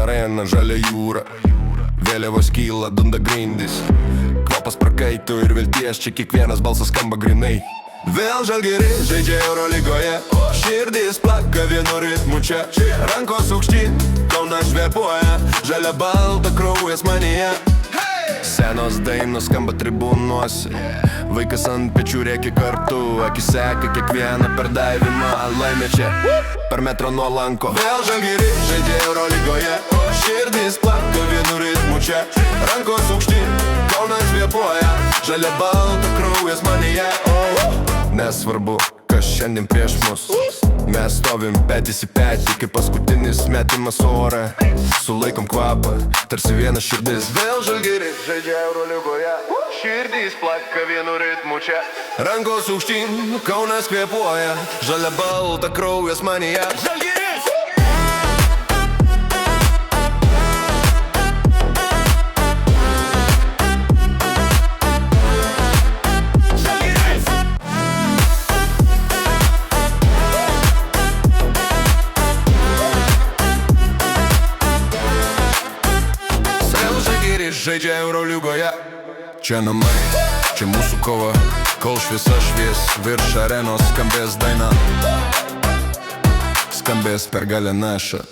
arena, žalia jūra. Vėliavos kyla, dunda grindys. Kvapas prakaito ir vilties, čia kiekvienas balsas skamba grinai. Vėl Žalgiris žaidžia Eurolygoje, širdis plaka vienu ritmu čia. Rankos aukštyn, Kaunas švepuoja, žalia balta kraujas manyje. Senos dainos skamba tribūnuose, vaikas ant pečių rėkia kartu, akis seka kiekvieną perdaivimą. Laimė čia, per metrą nuo lanko. Vėl Žalgiris žaidžia Eurolygoje, širdis plaka vienu ritmu čia. Rankos aukštyn, Kaunas švepuoja, žalia balta kraujas manyje. Nesvarbu, kas šiandien prieš mus, mes stovim petys į petį, kaip paskutinis metimas ore. Sulaikom kvapą, tarsi viena širdis. Vėl Žalgiris žaidžia Eurolygoje, širdis plaka vienu ritmu čia. Rankos aukštyn, Kaunas kvėpuoja, žalia balta kraujas manyje. Žalgiris! Žaidžia Eurolygoje, čia namai, čia mūsų kova. Kol šviesa švies, virš arenos skambės daina, skambės pergalė naša.